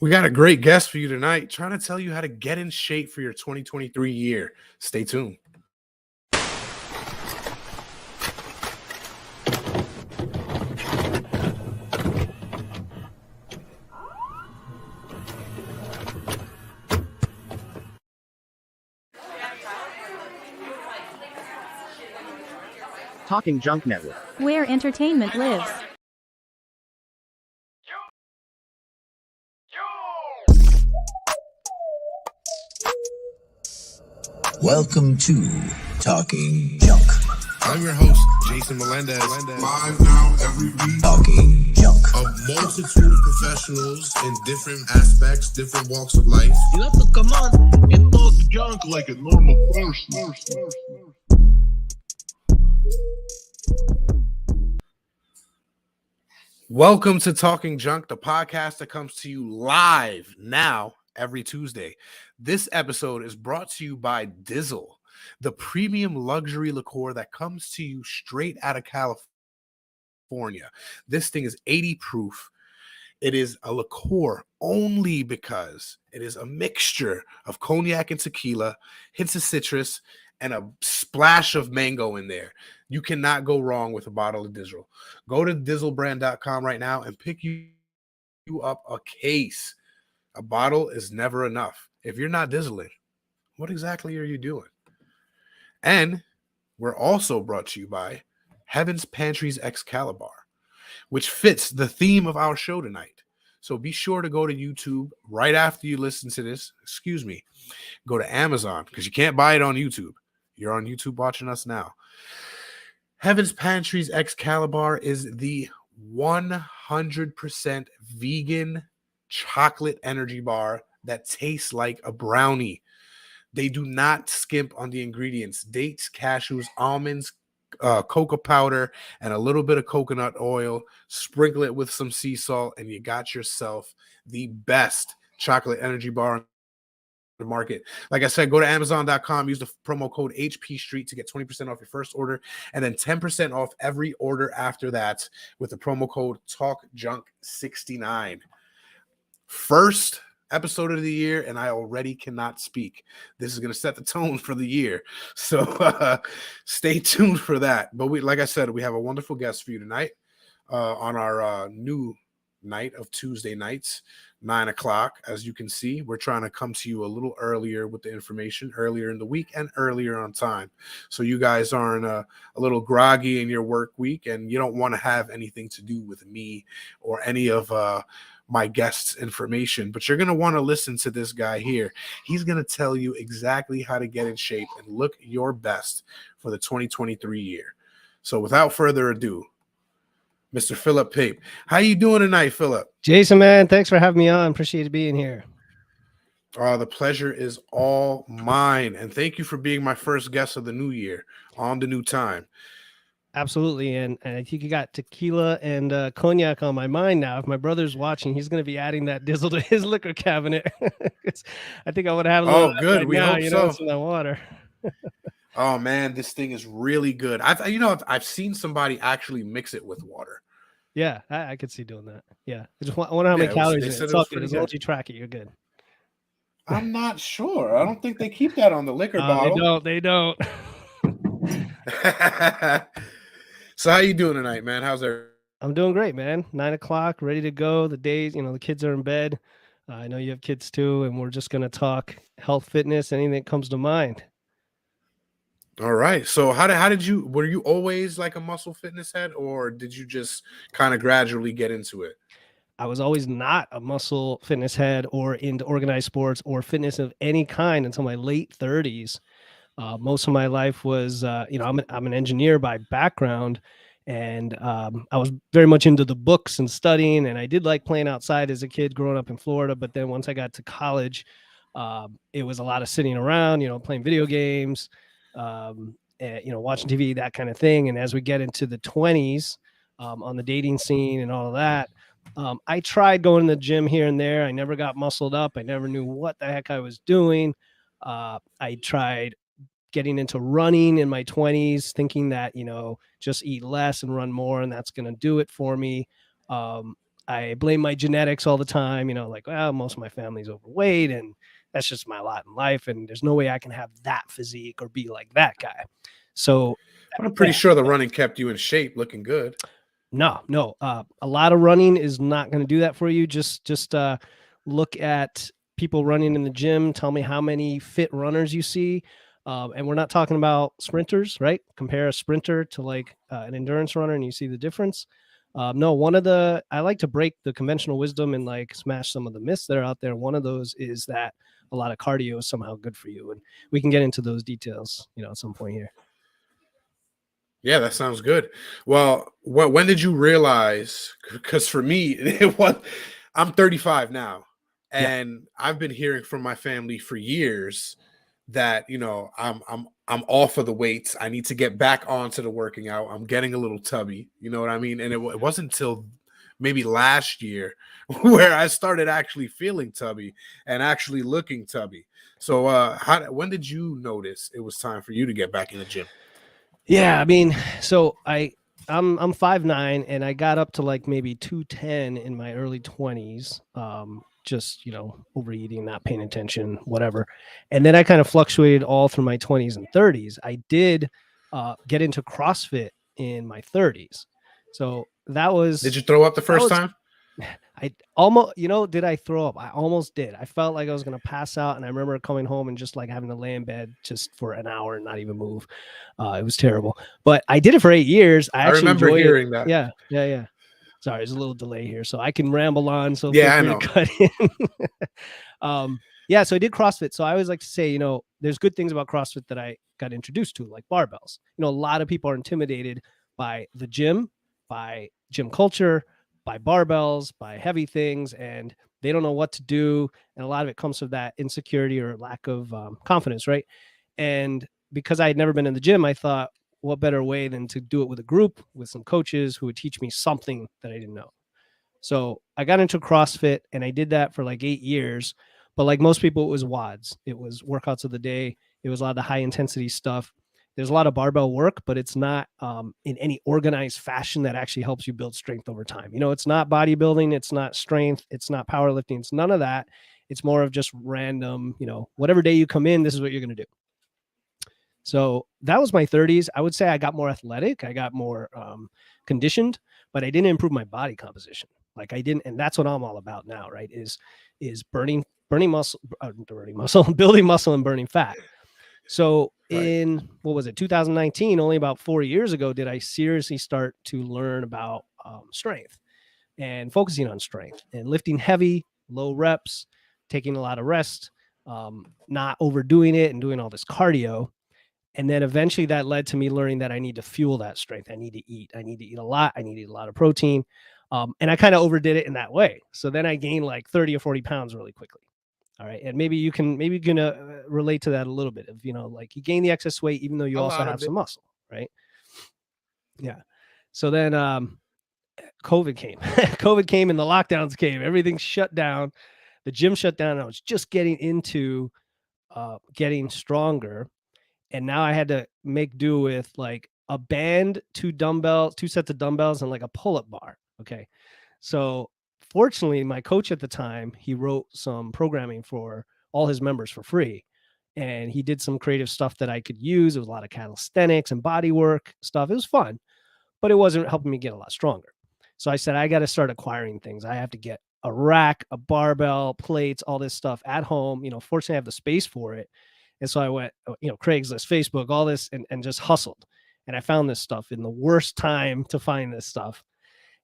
We got a great guest for you tonight, trying to tell you how to get in shape for your 2023 year. Stay tuned. Talking Junk Network, where entertainment lives. Welcome to Talking Junk. I'm your host, Jason Melendez. Live now every week. Talking Junk. A multitude of professionals in different aspects, different walks of life. You have to come on and talk junk like a normal person. Welcome to Talking Junk, the podcast that comes to you live now every Tuesday. This episode is brought to you by Dizzle, the premium luxury liqueur that comes to you straight out of California. This thing is 80 proof. It is a liqueur only because it is a mixture of cognac and tequila, hints of citrus, and a splash of mango in there. You cannot go wrong with a bottle of Dizzle. Go to dizzlebrand.com right now and pick you up a case. A bottle is never enough. If you're not Dizzling, what exactly are you doing? And we're also brought to you by Heaven's Pantry's Excalibur, which fits the theme of our show tonight. So be sure to go to YouTube right after you listen to this. Go to Amazon because you can't buy it on YouTube. You're on YouTube watching us now. Heaven's Pantry's Excalibur is the 100% vegan chocolate energy bar that tastes like a brownie. They do not skimp on the ingredients: dates, cashews, almonds, cocoa powder, and a little bit of coconut oil. Sprinkle it with some sea salt, and you got yourself the best chocolate energy bar on the market. Like I said, go to Amazon.com, use the promo code HP Street to get 20% off your first order, and then 10% off every order after that with the promo code TalkJunk69. First episode of the year, and I already cannot speak. This is going to set the tone for the year, so stay tuned for that. But like I said, we have a wonderful guest for you tonight on our new night of Tuesday nights, 9 o'clock. As you can see, we're trying to come to you a little earlier with the information, earlier in the week and earlier on time, so you guys aren't a little groggy in your work week and you don't want to have anything to do with me or any of my guest's information, but you're going to want to listen to this guy here. He's going to tell you exactly how to get in shape and look your best for the 2023 year. So without further ado, Mr. Philip Pape. How you doing tonight, Philip? Jason, man, thanks for having me on. Appreciate being here. The pleasure is all mine. And thank you for being my first guest of the new year on the new time. Absolutely. And I think you got tequila and cognac on my mind now. If my brother's watching, he's going to be adding that Dizzle to his liquor cabinet. I think I would have a little good. Right we now, hope so. Some of that water. Oh, man, this thing is really good. I've seen somebody actually mix it with water. Yeah, I could see doing that. Yeah. I just wonder how many calories in it. It's all good. As long as you track it, you're good. I'm not sure. I don't think they keep that on the liquor bottle. They don't. So how you doing tonight, man? How's everything? I'm doing great, man. 9 o'clock, ready to go. The days, the kids are in bed. I know you have kids too, and we're just going to talk health, fitness, anything that comes to mind. All right. So were you always like a muscle fitness head, or did you just kind of gradually get into it? I was always not a muscle fitness head or into organized sports or fitness of any kind until my late 30s. Most of my life was, I'm an engineer by background, and I was very much into the books and studying, and I did like playing outside as a kid growing up in Florida. But then once I got to college, it was a lot of sitting around, playing video games, and, watching TV, that kind of thing. And as we get into the 20s, on the dating scene and all of that, I tried going to the gym here and there. I never got muscled up. I never knew what the heck I was doing. I tried getting into running in my 20s, thinking that, just eat less and run more, and that's going to do it for me. I blame my genetics all the time, like, well, most of my family's overweight and that's just my lot in life. And there's no way I can have that physique or be like that guy. So But I'm pretty yeah. sure the running kept you in shape, looking good. No. A lot of running is not going to do that for you. Just look at people running in the gym. Tell me how many fit runners you see. And we're not talking about sprinters, right? Compare a sprinter to like an endurance runner and you see the difference. No, I like to break the conventional wisdom and like smash some of the myths that are out there. One of those is that a lot of cardio is somehow good for you. And we can get into those details, at some point here. Yeah, that sounds good. Well, when did you realize? Because for me, I'm 35 now, and I've been hearing from my family for years that I'm off of the weights. I need to get back onto the working out. I'm getting a little tubby. You know what I mean? And it wasn't until maybe last year where I started actually feeling tubby and actually looking tubby. So, when did you notice it was time for you to get back in the gym? Yeah, I mean, so I'm 5'9", and I got up to like maybe 210 in my early 20s. Just overeating, not paying attention, whatever. And then I kind of fluctuated all through my 20s and 30s. I did get into CrossFit in my 30s. So that was. Did you throw up the first time? I almost, did I throw up? I almost did. I felt like I was going to pass out. And I remember coming home and just like having to lay in bed just for an hour and not even move. It was terrible, but I did it for 8 years. I actually remember hearing that. Yeah. Sorry, there's a little delay here, so I can ramble on. So yeah, feel free to cut in. Yeah, so I did CrossFit. So I always like to say, there's good things about CrossFit that I got introduced to, like barbells. A lot of people are intimidated by the gym, by gym culture, by barbells, by heavy things, and they don't know what to do. And a lot of it comes from that insecurity or lack of confidence, right? And because I had never been in the gym, I thought, what better way than to do it with a group, with some coaches who would teach me something that I didn't know. So I got into CrossFit and I did that for like 8 years. But like most people, it was WODs. It was workouts of the day. It was a lot of the high intensity stuff. There's a lot of barbell work, but it's not in any organized fashion that actually helps you build strength over time. It's not bodybuilding. It's not strength. It's not powerlifting. It's none of that. It's more of just random, whatever day you come in, this is what you're going to do. So that was my 30s. I would say I got more athletic. I got more conditioned, but I didn't improve my body composition. Like I didn't. And that's what I'm all about now, right? Is burning muscle, building muscle and burning fat. So in, 2019, only about 4 years ago, did I seriously start to learn about strength and focusing on strength and lifting heavy, low reps, taking a lot of rest, not overdoing it and doing all this cardio. And then eventually that led to me learning that I need to fuel that strength. I need to eat a lot. I need to eat a lot of protein. And I kind of overdid it in that way. So then I gained like 30 or 40 pounds really quickly. All right. And maybe you can relate to that a little bit of, like you gain the excess weight, even though you also have some muscle. Right. Yeah. So then COVID came. COVID came and the lockdowns came. Everything shut down. The gym shut down. I was just getting into getting stronger. And now I had to make do with like a band, 2 sets of dumbbells, and like a pull-up bar. Okay. So fortunately, my coach at the time, he wrote some programming for all his members for free. And he did some creative stuff that I could use. It was a lot of calisthenics and body work stuff. It was fun, but it wasn't helping me get a lot stronger. So I said, I got to start acquiring things. I have to get a rack, a barbell, plates, all this stuff at home. Fortunately, I have the space for it. And so I went, Craigslist, Facebook, all this, and just hustled. And I found this stuff in the worst time to find this stuff.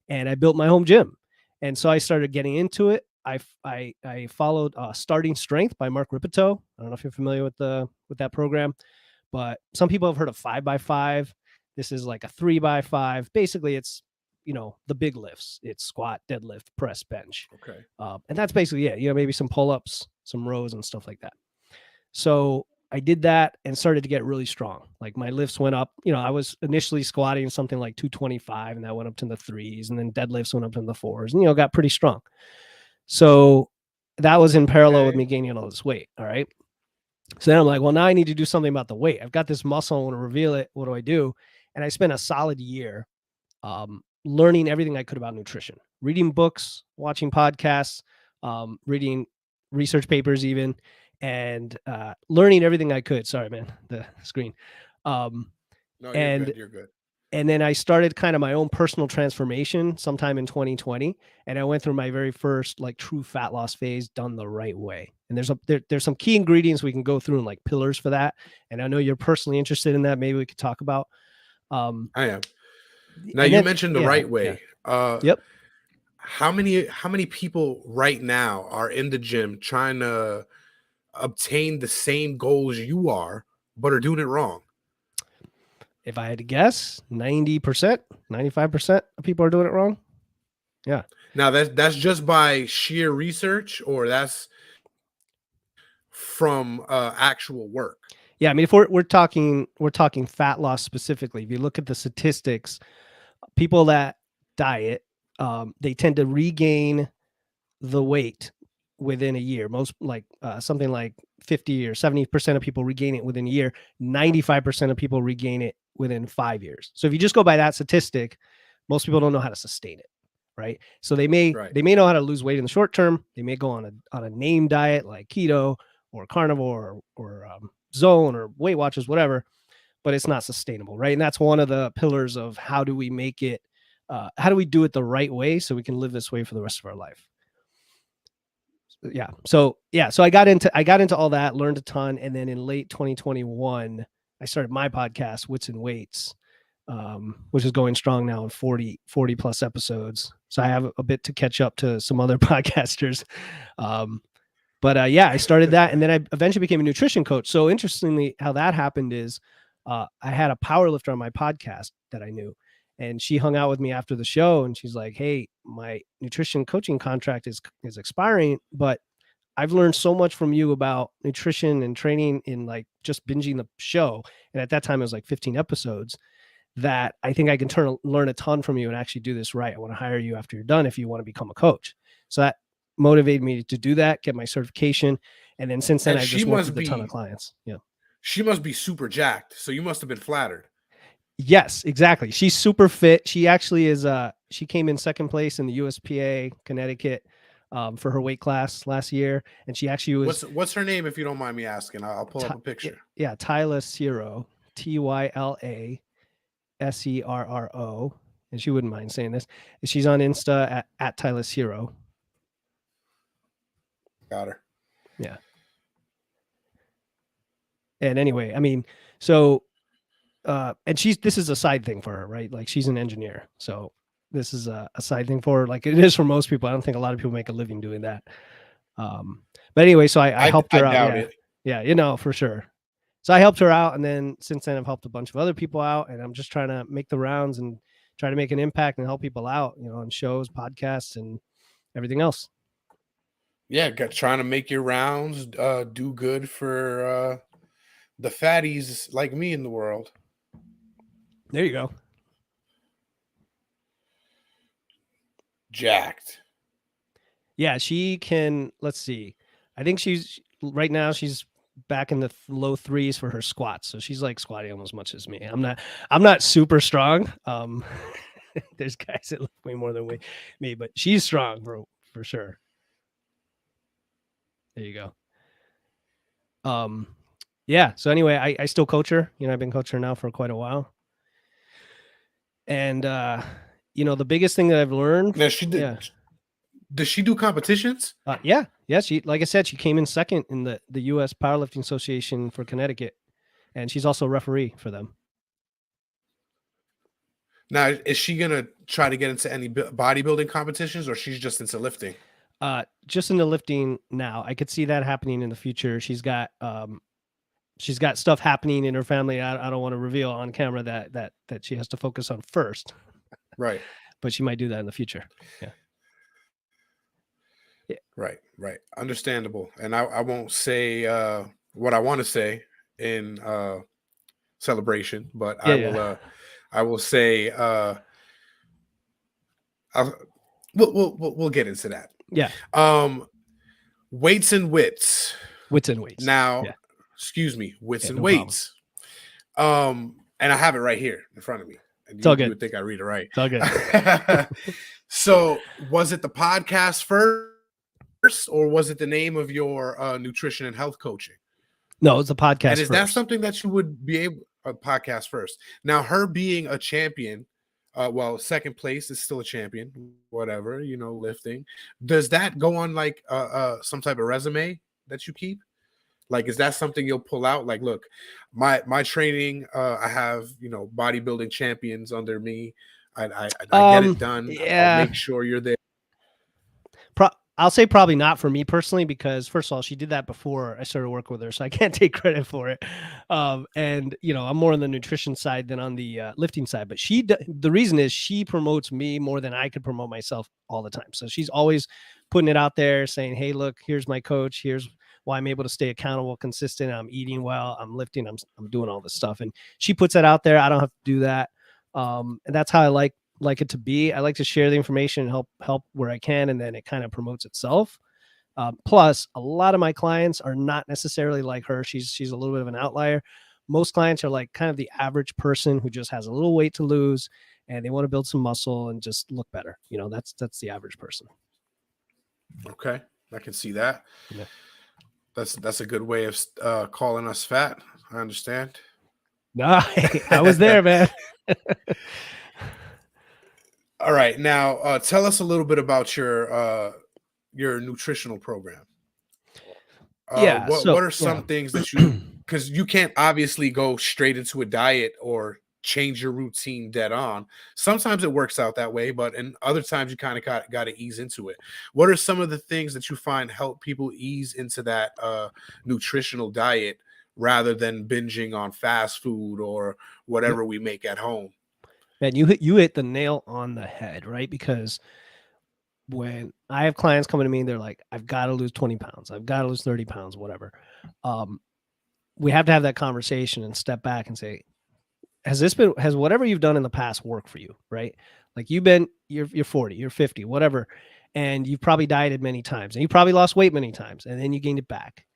And I built my home gym. And so I started getting into it. I followed Starting Strength by Mark Ripito. I don't know if you're familiar with that program, but some people have heard of 5x5. This is like a 3x5. Basically, it's the big lifts. It's squat, deadlift, press, bench. Okay. And that's basically it. Maybe some pull-ups, some rows, and stuff like that. So I did that and started to get really strong. Like my lifts went up. I was initially squatting something like 225, and that went up to the 3s, and then deadlifts went up to the 4s, and got pretty strong. So that was in parallel with me gaining all this weight. All right. So then I'm like, well, now I need to do something about the weight. I've got this muscle. I want to reveal it. What do I do? And I spent a solid year learning everything I could about nutrition, reading books, watching podcasts, reading research papers even, and learning everything I could. Sorry, man, the screen. No, you're And good. You're good. and then I started kind of my own personal transformation sometime in 2020, and I went through my very first like true fat loss phase done the right way. And there's some key ingredients we can go through and like pillars for that. And I know you're personally interested in that. Maybe we could talk about. I am. Now And you then, mentioned the yeah, right way. Yep. How many people right now are in the gym trying to obtain the same goals you are, but are doing it wrong? If I had to guess, 90%, 95% of people are doing it wrong. Yeah. Now that's just by sheer research, or that's from actual work. Yeah. I mean, if we're talking fat loss specifically, if you look at the statistics, people that diet, they tend to regain the weight within a year. Most like something like 50 or 70% of people regain it within a year. 95% of people regain it within 5 years. So if you just go by that statistic, most people don't know how to sustain it, right? So they may know how to lose weight in the short term. They may go on a name diet like keto or carnivore or zone or Weight Watchers, whatever, but it's not sustainable, right? And that's one of the pillars of how do we make it, how do we do it the right way so we can live this way for the rest of our life. So I got into all that, learned a ton, and then in late 2021 I started my podcast, Wits and Weights, which is going strong now in 40 plus episodes. So I have a bit to catch up to some other podcasters. But I started that, and then I eventually became a nutrition coach. So interestingly, how that happened is I had a power lifter on my podcast that I knew, and she hung out with me after the show, and she's like, "Hey, my nutrition coaching contract is expiring, but I've learned so much from you about nutrition and training in like just binging the show." And at that time it was like 15 episodes, that I think I can learn a ton from you and actually do this right. I want to hire you after you're done if you want to become a coach. So that motivated me to do that, get my certification. And then since then, I just worked with a ton of clients. Yeah. She must be super jacked. So you must have been flattered. Yes, exactly. She's super fit. She actually is, she came in second place in the USPA Connecticut for her weight class last year. And she actually was, what's her name? If you don't mind me asking, I'll pull up a picture. Yeah. Tyla Sierro, TYLA SERRO. And she wouldn't mind saying this. She's on Insta at Tyla Sierro. Got her. Yeah. And anyway, I mean, so, and this is a side thing for her, right? Like she's an engineer. So this is a side thing for her. Like it is for most people. I don't think a lot of people make a living doing that. But anyway, so I helped her out. Yeah, for sure. So I helped her out. And then since then I've helped a bunch of other people out, and I'm just trying to make the rounds and try to make an impact and help people out, on shows, podcasts, and everything else. Yeah. Trying to make your rounds, do good for, the fatties like me in the world. There you go. Jacked. Yeah, she can. Let's see. I think she's back in the low threes for her squats. So she's like squatting almost as much as me. I'm not super strong. There's guys that lift way more than me, but she's strong, bro, for sure. There you go. Yeah. So anyway, I still coach her. I've been coaching her now for quite a while. And the biggest thing that I've learned. Now does she do competitions? Yeah. She, like I said, she came in second in the U.S. Powerlifting Association for Connecticut, and she's also a referee for them. Now, is she gonna try to get into any bodybuilding competitions, or she's just into lifting? Just into lifting now. I could see that happening in the future. She's got stuff happening in her family. I don't want to reveal on camera that she has to focus on first. Right. But she might do that in the future. Yeah. Right. Understandable. And I won't say what I want to say in celebration, but I will say we'll get into that. Yeah. Weights and wits. Wits and weights. Now, excuse me, wits and weights. And I have it right here in front of me. And It's all you good. would think I read it right. It's all good. So was it the podcast first, or was it the name of your nutrition and health coaching? No, it's a podcast. And is that first. something that you would be able a podcast first? Now, her being a champion, well, second place is still a champion, whatever, you know, lifting. Does that go on like some type of resume that you keep? Like, is that something you'll pull out? Like, look, my training, I have, you know, bodybuilding champions under me. I get it done. Yeah. I'll make sure you're there. I'll say probably not for me personally, because first of all, she did that before I started working with her, so I can't take credit for it. And you know, I'm more on the nutrition side than on the lifting side. But the reason is she promotes me more than I could promote myself all the time. So she's always putting it out there, saying, "Hey, look, here's my coach. Here's why I'm able to stay accountable, consistent. I'm eating well. I'm lifting. I'm doing all this stuff." And she puts that out there. I don't have to do that. And that's how I like it to be. I like to share the information and help where I can, and then it kind of promotes itself. Plus, a lot of my clients are not necessarily like her. She's a little bit of an outlier. Most clients are like kind of the average person who just has a little weight to lose and they want to build some muscle and just look better. You know, that's the average person. Okay, I can see that. Yeah. That's a good way of calling us fat. I understand. No, I was there, man. All right, now tell us a little bit about your nutritional program. What are some things that you, because you can't obviously go straight into a diet or change your routine dead on. Sometimes it works out that way, but in other times you kind of got to ease into it. What are some of the things that you find help people ease into that nutritional diet rather than binging on fast food or whatever we make at home? And you hit the nail on the head, right? Because when I have clients coming to me and they're like, I've got to lose 20 pounds, I've got to lose 30 pounds, whatever. We have to have that conversation and step back and say, has whatever you've done in the past worked for you, right? Like you're 40, you're 50, whatever. And you've probably dieted many times and you probably lost weight many times and then you gained it back.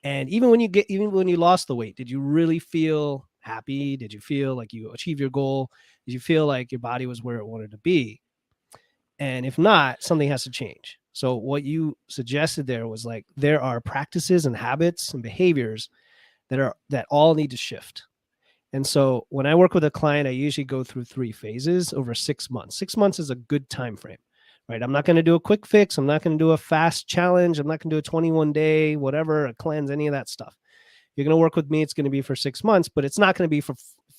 And even when you lost the weight, did you really feel happy? Did you feel like you achieved your goal? Did you feel like your body was where it wanted to be? And if not, something has to change. So what you suggested there was like, there are practices and habits and behaviors that all need to shift. And so when I work with a client, I usually go through 3 phases over 6 months. 6 months is a good time frame, right? I'm not going to do a quick fix. I'm not going to do a fast challenge. I'm not going to do a 21-day, whatever, a cleanse, any of that stuff. You're going to work with me. It's going to be for 6 months, but it's not going to be for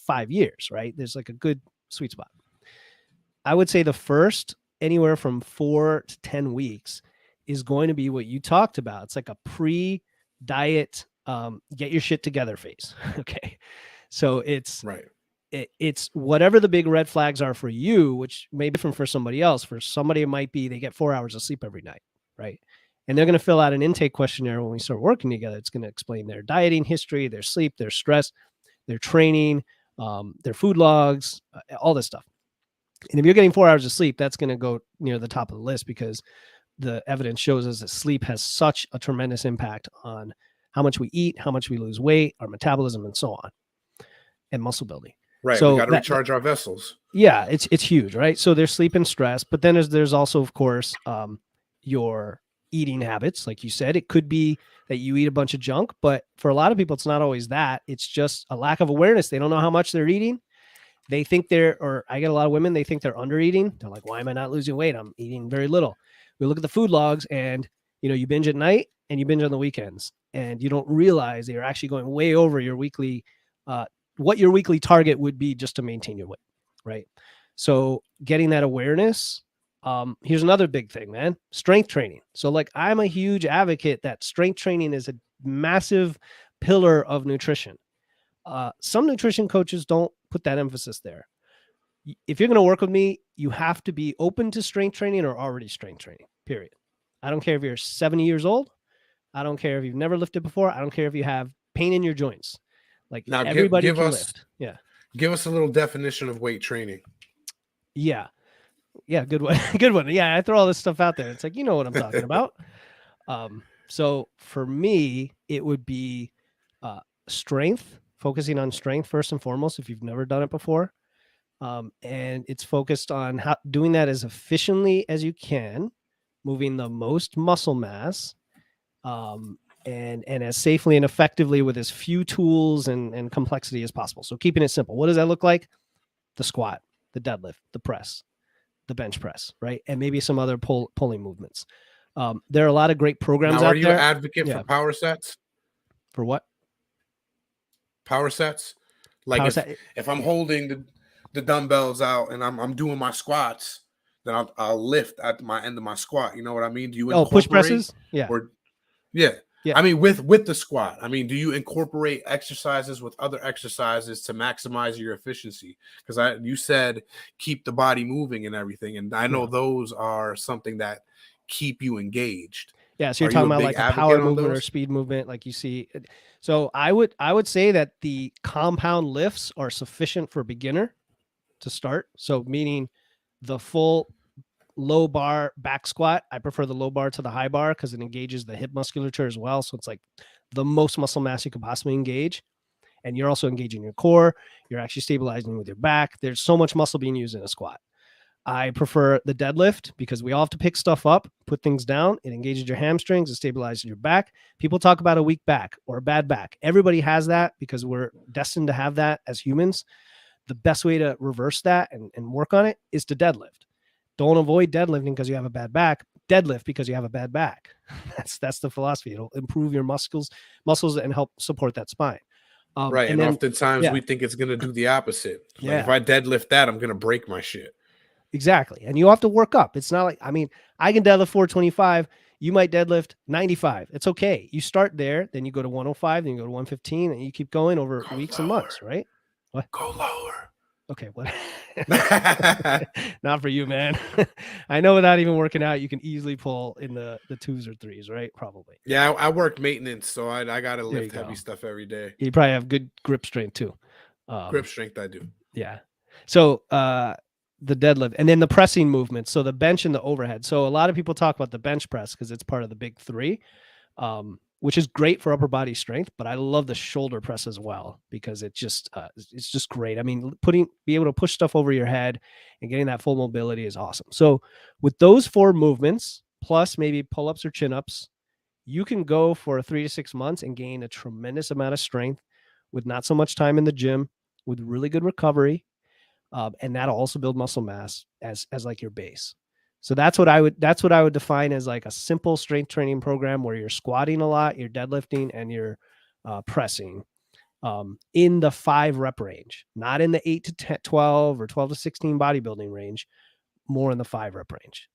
5 years, right? There's like a good sweet spot. I would say the first anywhere from 4 to 10 weeks is going to be what you talked about. It's like a pre-diet, get your shit together phase. Okay. So it's right. It's whatever the big red flags are for you, which may be different for somebody else. For somebody, it might be they get 4 hours of sleep every night, right? And they're going to fill out an intake questionnaire when we start working together. It's going to explain their dieting history, their sleep, their stress, their training, their food logs, all this stuff. And if you're getting 4 hours of sleep, that's going to go near the top of the list because the evidence shows us that sleep has such a tremendous impact on how much we eat, how much we lose weight, our metabolism, and so on, and muscle building. Right. So we got to recharge our vessels. Yeah, it's huge, right? So there's sleep and stress, but then there's also, of course, your eating habits. Like you said, it could be that you eat a bunch of junk, but for a lot of people, it's not always that. It's just a lack of awareness. They don't know how much they're eating. They think I get a lot of women, they think they're under eating. They're like, why am I not losing weight? I'm eating very little. We look at the food logs and, you binge at night and you binge on the weekends and you don't realize that you're actually going way over your weekly, what your weekly target would be just to maintain your weight. Right. So getting that awareness, here's another big thing, man, strength training. So like, I'm a huge advocate that strength training is a massive pillar of nutrition. Some nutrition coaches don't put that emphasis there. If you're going to work with me, you have to be open to strength training or already strength training, period. I don't care if you're 70 years old. I don't care if you've never lifted before. I don't care if you have pain in your joints. Like now, everybody can lift. Yeah. Give us a little definition of weight training. Yeah. Yeah. Good one. Good one. Yeah. I throw all this stuff out there. It's like, you know what I'm talking about. So for me, it would be strength, focusing on strength first and foremost, if you've never done it before. And it's focused on doing that as efficiently as you can, moving the most muscle mass, and as safely and effectively with as few tools and complexity as possible. So keeping it simple. What does that look like? The squat, the deadlift, the press, the bench press, right? And maybe some other pulling movements. There are a lot of great programs Now, out are you there. an advocate for power sets? For what? Power sets? Like if I'm holding the dumbbells out and I'm doing my squats, then I'll lift at my end of my squat. You know what I mean? Do you incorporate push presses? Yeah. Yeah. Yeah. I mean, with the squat, I mean, do you incorporate exercises with other exercises to maximize your efficiency? Because you said keep the body moving and everything, and I know those are something that keep you engaged. Yeah, so you're talking about like a power movement or speed movement, like you see. So I would say that the compound lifts are sufficient for beginner to start. So meaning the full low bar back squat. I prefer the low bar to the high bar because it engages the hip musculature as well. So it's like the most muscle mass you could possibly engage. And you're also engaging your core. You're actually stabilizing with your back. There's so much muscle being used in a squat. I prefer the deadlift because we all have to pick stuff up, put things down. It engages your hamstrings, it stabilizes your back. People talk about a weak back or a bad back. Everybody has that because we're destined to have that as humans. The best way to reverse that and work on it is to deadlift. Don't avoid deadlifting because you have a bad back. Deadlift because you have a bad back. That's the philosophy. It'll improve your muscles and help support that spine. Right. And then, oftentimes we think it's going to do the opposite. Like if I deadlift that, I'm going to break my shit. Exactly. And you have to work up. It's not like, I mean, I can deadlift 425. You might deadlift 95. It's okay. You start there, then you go to 105, then you go to 115, and you keep going over weeks and months, right? What? Go lower. Okay. What? Not for you, man. I know without even working out, you can easily pull in the 2s or 3s, right? Probably. Yeah. I work maintenance, so I got to lift heavy stuff every day. You probably have good grip strength too. Grip strength, I do. Yeah. So, the deadlift and then the pressing movement. So the bench and the overhead. So a lot of people talk about the bench press because it's part of the big 3, which is great for upper body strength, but I love the shoulder press as well because it's just great. I mean, be able to push stuff over your head and getting that full mobility is awesome. So with those 4 movements, plus maybe pull-ups or chin-ups, you can go for 3 to 6 months and gain a tremendous amount of strength with not so much time in the gym, with really good recovery. And that'll also build muscle mass as like your base. So that's what I would define as like a simple strength training program where you're squatting a lot, you're deadlifting, and you're pressing in the 5 rep range, not in the 8 to 10, 12 or 12 to 16 bodybuilding range, more in the 5 rep range.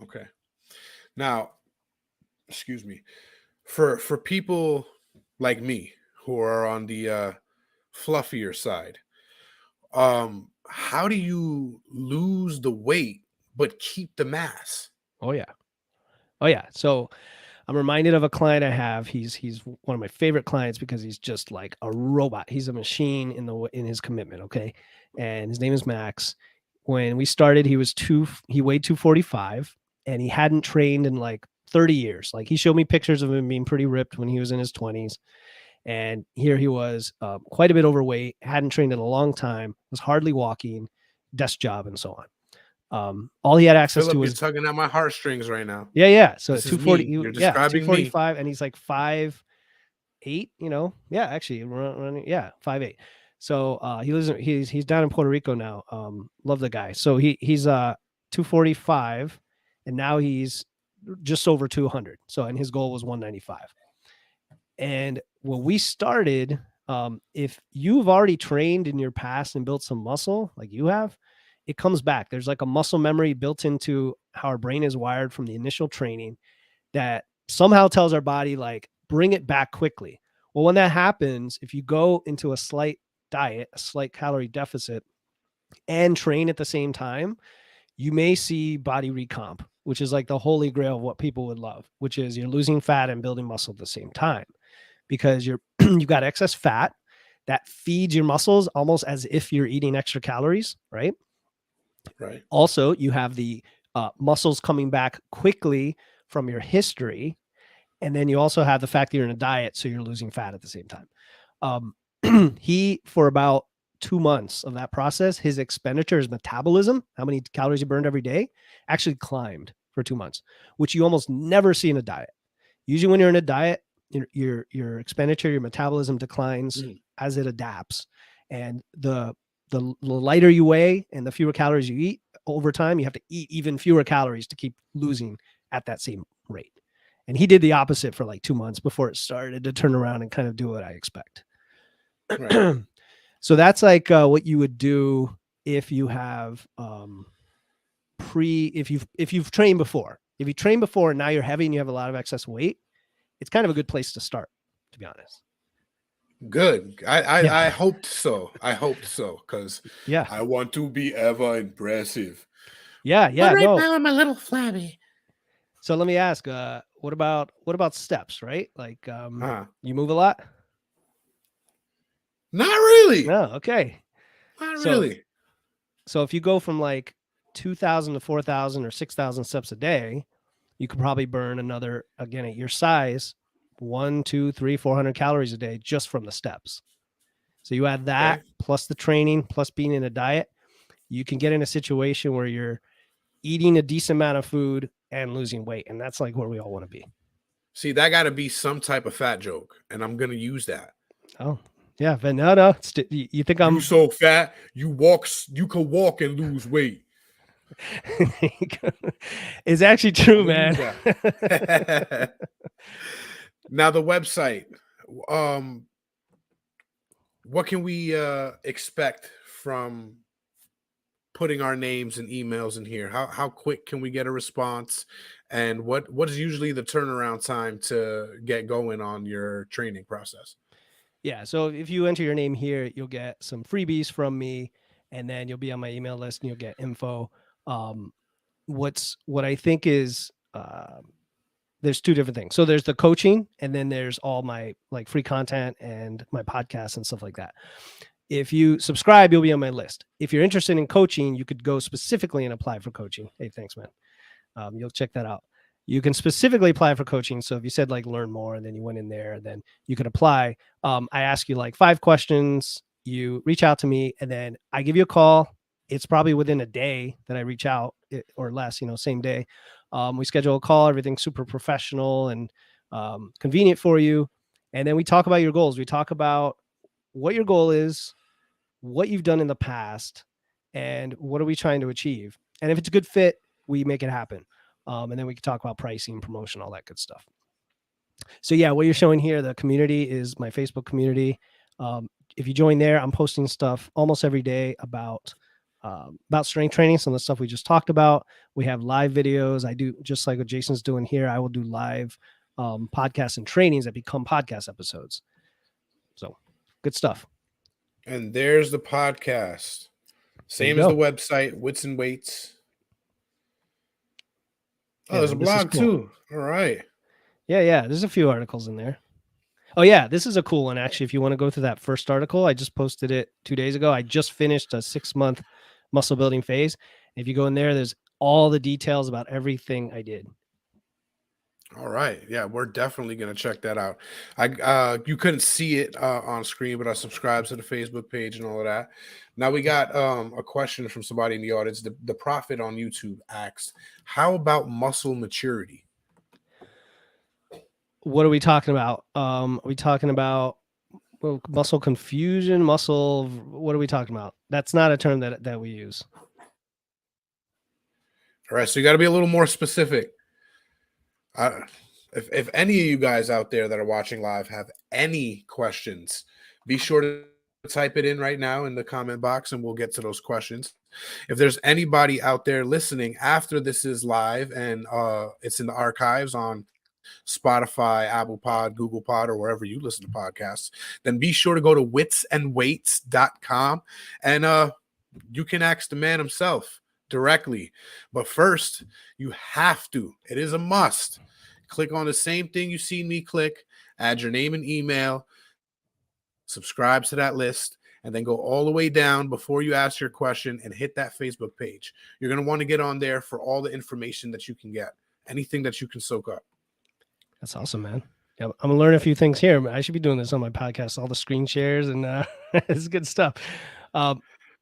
Okay. Now, excuse me, for people like me who are on the fluffier side, how do you lose the weight but keep the mass? Oh yeah. So I'm reminded of a client I have. He's one of my favorite clients because he's just like a robot. He's a machine in his commitment. Okay. And his name is Max. When we started, he weighed 245 and he hadn't trained in like 30 years. Like he showed me pictures of him being pretty ripped when he was in his 20s. And here he was, quite a bit overweight, hadn't trained in a long time, was hardly walking, desk job, and so on. All he had access to was tugging at my heartstrings right now. Yeah. So this 240, you're describing 245, and he's like 5'8", Yeah, actually, 5'8". So he's down in Puerto Rico now. Love the guy. So he's 245, and now he's just over 200. So and his goal was 195. And when we started, if you've already trained in your past and built some muscle like you have, it comes back. There's like a muscle memory built into how our brain is wired from the initial training that somehow tells our body, like, bring it back quickly. Well, when that happens, if you go into a slight diet, a slight calorie deficit, and train at the same time, you may see body recomp, which is like the holy grail of what people would love, which is you're losing fat and building muscle at the same time. Because you've got excess fat that feeds your muscles almost as if you're eating extra calories, right? Right. Also, you have the muscles coming back quickly from your history. And then you also have the fact that you're in a diet, so you're losing fat at the same time. He, for about 2 months of that process, his expenditure, his metabolism, how many calories he burned every day, actually climbed for 2 months, which you almost never see in a diet. Usually when you're in a diet, your expenditure, your metabolism declines as it adapts. And the lighter you weigh and the fewer calories you eat over time, you have to eat even fewer calories to keep losing at that same rate. And he did the opposite for like 2 months before it started to turn around and kind of do what I expect. Right. So that's like what you would do if you have if you've trained before. If you train before and now you're heavy and you have a lot of excess weight, it's kind of a good place to start, to be honest. Good. I Yeah. hoped so. I hoped so because Yeah. I want to be ever impressive. Yeah. But right No. now I'm a little flabby. So let me ask, what about steps, right? Like you move a lot? Not really. No, okay. Not So really. so if you go from like 2,000 to 4,000 or 6,000 steps a day, you could probably burn another, again, at your size, 1, 2, 3, 400 calories a day just from the steps. So you add that plus the training, plus being in a diet, you can get in a situation where you're eating a decent amount of food and losing weight. And that's like where we all want to be. See, that got to be some type of fat joke, and I'm gonna use that. Oh, yeah. But no. You think I'm You so fat, you could walk and lose weight. It's actually true, man. Now the website, what can we expect from putting our names and emails in here? How quick can we get a response, and what is usually the turnaround time to get going on your training process? Yeah. So if you enter your name here, you'll get some freebies from me, and then you'll be on my email list and you'll get info. What I think is there's two different things. So there's the coaching, and then there's all my like free content and my podcasts and stuff like that. If you subscribe, you'll be on my list. If you're interested in coaching, you could go specifically and apply for coaching. Hey, thanks, man. You'll check that out. You can specifically apply for coaching. So if you said like learn more and then you went in there, then you could apply. I ask you like 5 questions. You reach out to me and then I give you a call. It's probably within a day that I reach out or less, same day. We schedule a call, everything's super professional and convenient for you. And then we talk about your goals. We talk about what your goal is, what you've done in the past, and what are we trying to achieve. And if it's a good fit, we make it happen. And then we can talk about pricing, promotion, all that good stuff. So yeah, what you're showing here, the community is my Facebook community. If you join there, I'm posting stuff almost every day about strength training, some of the stuff we just talked about. We have live videos. I do just like what Jason's doing here. I will do live podcasts and trainings that become podcast episodes. So good stuff. And there's the podcast. Same as the website, Wits and Weights. Oh, there's a blog too. All right. Yeah. There's a few articles in there. Oh yeah, this is a cool one. Actually, if you want to go through that first article, I just posted it 2 days ago. I just finished a 6-month muscle building phase. If you go in there, there's all the details about everything I did. All right. Yeah, we're definitely going to check that out. You couldn't see it on screen, but I subscribed to the Facebook page and all of that. Now we got a question from somebody in the audience. The Prophet on YouTube asked, how about muscle maturity? What are we talking about? Are we talking about muscle confusion, what are we talking about? That's not a term that we use. All right. So you got to be a little more specific. If any of you guys out there that are watching live have any questions, be sure to type it in right now in the comment box and we'll get to those questions. If there's anybody out there listening after this is live and it's in the archives on Spotify, Apple Pod, Google Pod, or wherever you listen to podcasts, then be sure to go to witsandweights.com and you can ask the man himself directly. But first, you have to, it is a must, click on the same thing you see me click, add your name and email, subscribe to that list, and then go all the way down before you ask your question and hit that Facebook page. You're going to want to get on there for all the information that you can get, anything that you can soak up. That's awesome, man. Yeah, I'm gonna learn a few things here. I should be doing this on my podcast, all the screen shares, and it's good stuff.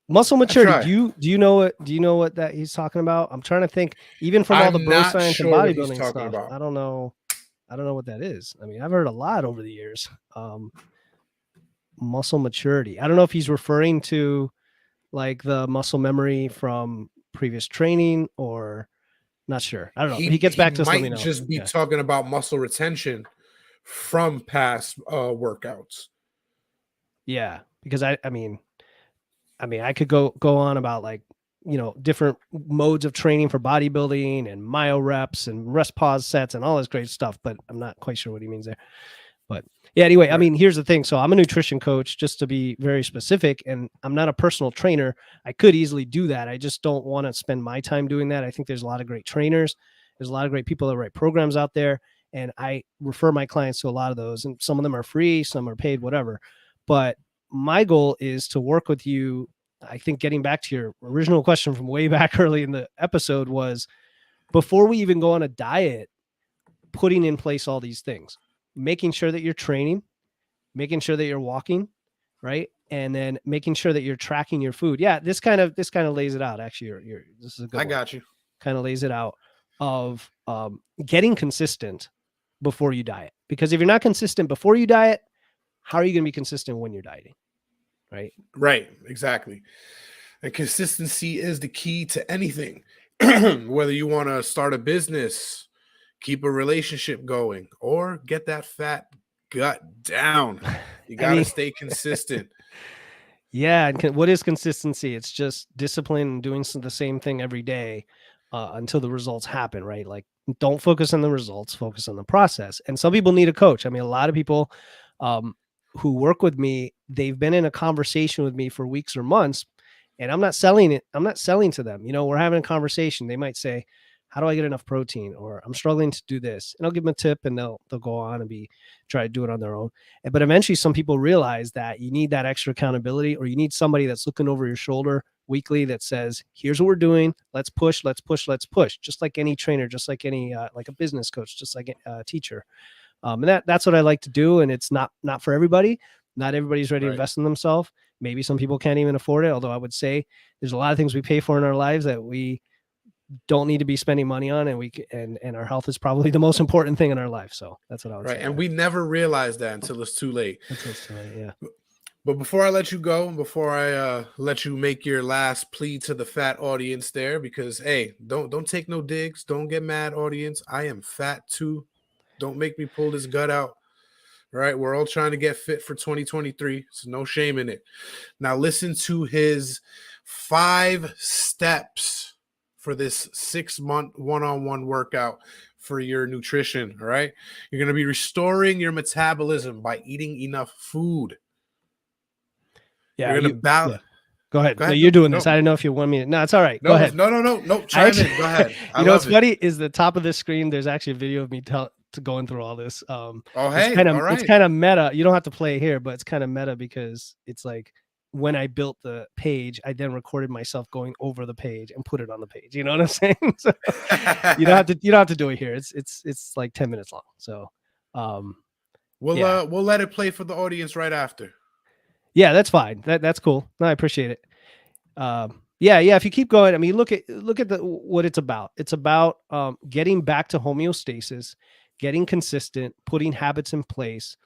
Muscle I maturity. try. Do you know what that he's talking about? I'm trying to think. Even from all the I'm bro not science and sure what he's bodybuilding talking stuff, about. I don't know what that is. I mean, I've heard a lot over the years. Muscle maturity. I don't know if he's referring to like the muscle memory from previous training or not sure. I don't know. If he gets He back to us, let me might know. just be Yeah. talking about muscle retention from past workouts. Yeah. Because I mean, I could go on about like, different modes of training for bodybuilding and myo reps and rest pause sets and all this great stuff, but I'm not quite sure what he means there. But yeah, anyway, I Right. mean, here's the thing. So I'm a nutrition coach, just to be very specific, and I'm not a personal trainer. I could easily do that. I just don't want to spend my time doing that. I think there's a lot of great trainers. There's a lot of great people that write programs out there, and I refer my clients to a lot of those, and some of them are free, some are paid, whatever. But my goal is to work with you. I think getting back to your original question from way back early in the episode was before we even go on a diet, putting in place all these things, making sure that you're training, making sure that you're walking, right? And then making sure that you're tracking your food. Yeah, this kind of lays it out. Actually, this is a good I one. got you. Kind of lays it out of getting consistent before you diet. Because if you're not consistent before you diet, how are you going to be consistent when you're dieting? Right? Right. Exactly. And consistency is the key to anything. Whether you want to start a business, keep a relationship going, or get that fat gut down, you got to stay consistent. Yeah. And what is consistency? It's just discipline and doing the same thing every day until the results happen, right? Like, don't focus on the results, focus on the process. And some people need a coach. I mean, a lot of people who work with me, they've been in a conversation with me for weeks or months, and I'm not selling it. I'm not selling to them. We're having a conversation. They might say, how do I get enough protein? Or I'm struggling to do this. And I'll give them a tip, and they'll go on and try to do it on their own. But eventually some people realize that you need that extra accountability, or you need somebody that's looking over your shoulder weekly that says, here's what we're doing. Let's push, let's push, let's push. Just like any trainer, just like any, like a business coach, just like a teacher. And that's what I like to do. And it's not for everybody. Not everybody's ready to invest in themselves. Maybe some people can't even afford it. Although I would say there's a lot of things we pay for in our lives that we don't need to be spending money on, and our health is probably the most important thing in our life. So that's what I would say. And we never realize that until it's too late. Yeah. But before I let you go, before I let you make your last plea to the fat audience there, because hey, don't take no digs, don't get mad, audience. I am fat too. Don't make me pull this gut out. All right, we're all trying to get fit for 2023, so no shame in it. Now listen to his 5 steps for this 6-month one-on-one workout for your nutrition. All right, you're going to be restoring your metabolism by eating enough food. Yeah, you're going to balance. Yeah. Go ahead. No, you're doing this. I didn't know if you want me to. No, it's all right. Go ahead. No. Chime in. Go ahead. You know what's funny is the top of this screen. There's actually a video of me going through all this. It's kind of meta. You don't have to play here, but it's kind of meta because it's like when I built the page, I then recorded myself going over the page and put it on the page. You know what I'm saying? So you don't have to do it here. It's like 10 minutes long. So we'll let it play for the audience right after. Yeah, that's fine. That's cool. No, I appreciate it. Yeah. If you keep going, I mean, look at what it's about. It's about getting back to homeostasis, getting consistent, putting habits in place,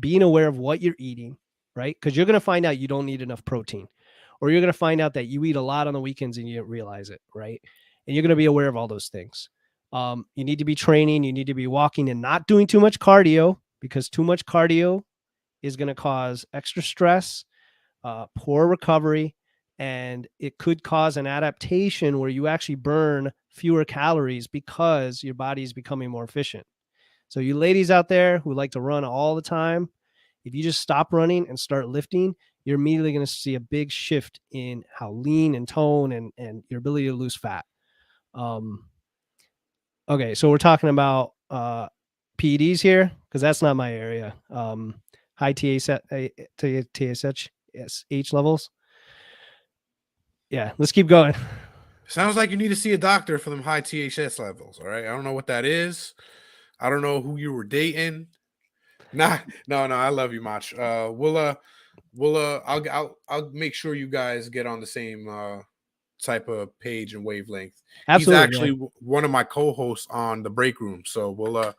being aware of what you're eating, right? Because you're going to find out you don't need enough protein, or you're going to find out that you eat a lot on the weekends and you don't realize it, right? And you're going to be aware of all those things. You need to be training, you need to be walking and not doing too much cardio, because too much cardio is going to cause extra stress, poor recovery, and it could cause an adaptation where you actually burn fewer calories because your body is becoming more efficient. So you ladies out there who like to run all the time, if you just stop running and start lifting, you're immediately going to see a big shift in how lean and tone and your ability to lose fat. Okay, so we're talking about PEDs here, because that's not my area. High TSH levels. Yeah, let's keep going. Sounds like you need to see a doctor for them high THS levels. All right, I don't know what that is. I don't know who you were dating. No, I love you, Mach. Well, I'll make sure you guys get on the same type of page and wavelength. He's Absolutely, actually man. one of my co-hosts on the break room, so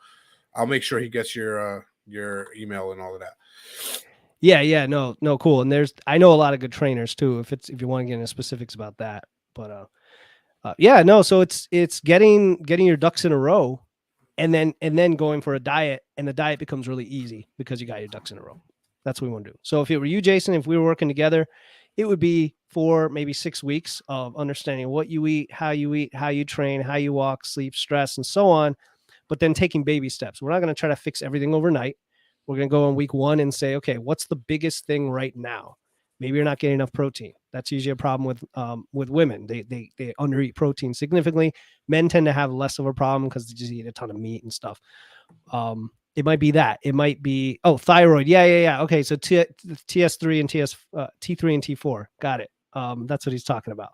I'll make sure he gets your email and all of that. Yeah, no, cool. And I know a lot of good trainers too. If you want to get into specifics about that, but yeah, no. So it's getting your ducks in a row, and then going for a diet, and the diet becomes really easy because you got your ducks in a row. That's what we want to do. So if it were you, Jason, if we were working together, it would be 4, maybe 6 weeks of understanding what you eat, how you train, how you walk, sleep, stress, and so on. But then taking baby steps. We're not going to try to fix everything overnight. We're going to go on week 1 and say, okay, what's the biggest thing right now? Maybe you're not getting enough protein. That's usually a problem with women. They undereat protein significantly. Men tend to have less of a problem because they just eat a ton of meat and stuff. It might be that. It might be thyroid. Yeah. Okay, so TS3 and T3 and T4. Got it. That's what he's talking about.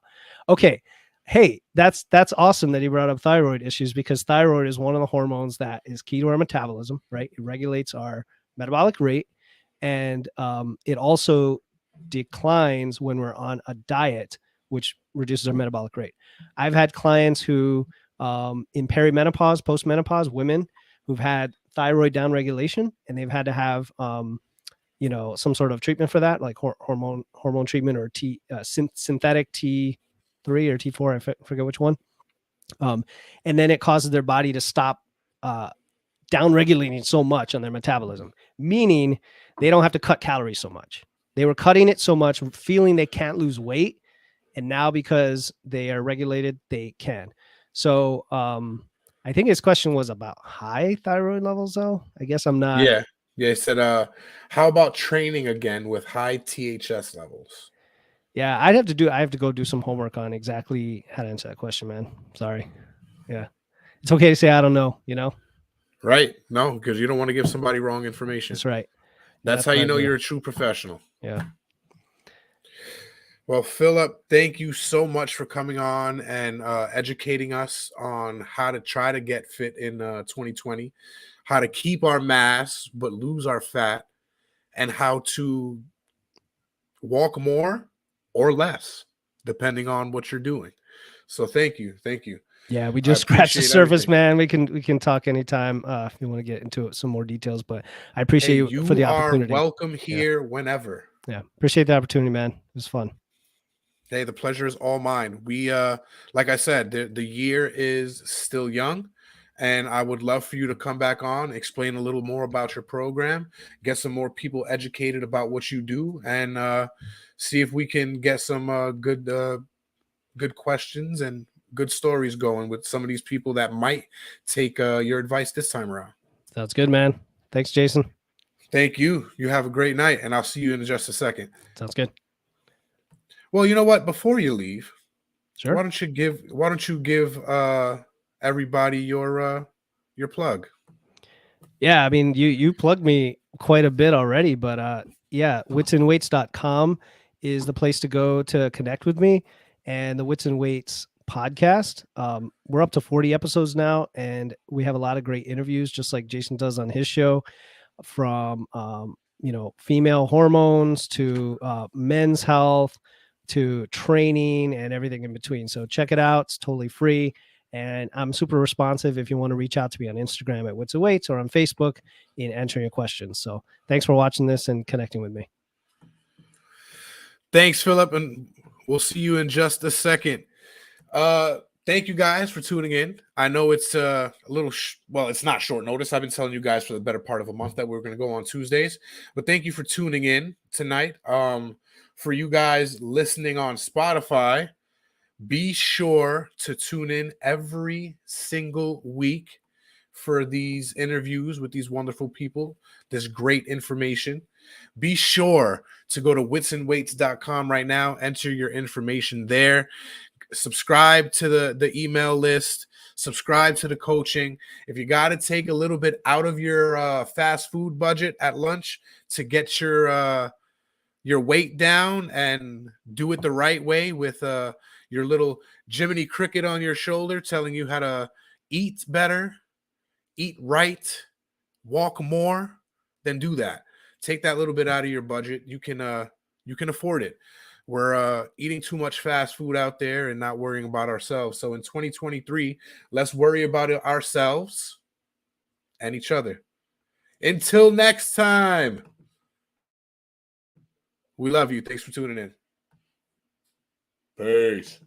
Okay. Hey, that's awesome that he brought up thyroid issues, because thyroid is one of the hormones that is key to our metabolism, right? It regulates our metabolic rate, and it also declines when we're on a diet, which reduces our metabolic rate. I've had clients who, in perimenopause, postmenopause, women who've had thyroid downregulation, and they've had to have, some sort of treatment for that, like hormone treatment, or synthetic T3 or T4, I forget which one. And then it causes their body to stop downregulating so much on their metabolism, meaning they don't have to cut calories so much. They were cutting it so much, feeling they can't lose weight. And now, because they are regulated, they can. So I think his question was about high thyroid levels, though. I guess I'm not. Yeah. He said, how about training again with high THS levels? Yeah, I have to go do some homework on exactly how to answer that question, man. Sorry. Yeah. It's okay to say I don't know, Right? No, because you don't want to give somebody wrong information. That's right. That's how you know you're a true professional. Yeah. Well, Philip, thank you so much for coming on and educating us on how to try to get fit in 2020, how to keep our mass but lose our fat, and how to walk more or less, depending on what you're doing. So thank you. Yeah, we just scratched the surface, man. We can talk anytime if you want to get into some more details, but I appreciate you for the opportunity. You are welcome here whenever. Yeah, appreciate the opportunity, man. It was fun. Hey, the pleasure is all mine. We like I said, the year is still young, and I would love for you to come back on, explain a little more about your program, get some more people educated about what you do, and see if we can get some good questions and good stories going with some of these people that might take your advice this time around. Sounds good, man. Thanks, Jason. Thank you. You have a great night, and I'll see you in just a second. Sounds good. Well, you know what? Before you leave, sure. Why don't you give everybody your plug? Yeah, I mean, you plugged me quite a bit already, but yeah, witsandweights.com is the place to go to connect with me, and the Wits and Weights podcast. We're up to 40 episodes now, and we have a lot of great interviews, just like Jason does on his show, from female hormones to men's health to training and everything in between. So check it out. It's totally free. And I'm super responsive if you want to reach out to me on Instagram at Wits and Weights or on Facebook in answering your questions. So thanks for watching this and connecting with me. Thanks, Philip. And we'll see you in just a second. Thank you guys for tuning in. I know it's a little, it's not short notice. I've been telling you guys for the better part of a month that we're going to go on Tuesdays, but thank you for tuning in tonight. For you guys listening on Spotify, be sure to tune in every single week for these interviews with these wonderful people, this great information. Be sure to go to witsandweights.com right now, enter your information there. Subscribe to the email list, subscribe to the coaching. If you got to take a little bit out of your fast food budget at lunch to get your weight down and do it the right way with your little Jiminy Cricket on your shoulder telling you how to eat better, eat right, walk more, then do that. take that little bit out of your budget. You can afford it. We're eating too much fast food out there and not worrying about ourselves. So in 2023, let's worry about it ourselves and each other. Until next time, we love you. Thanks for tuning in. Peace.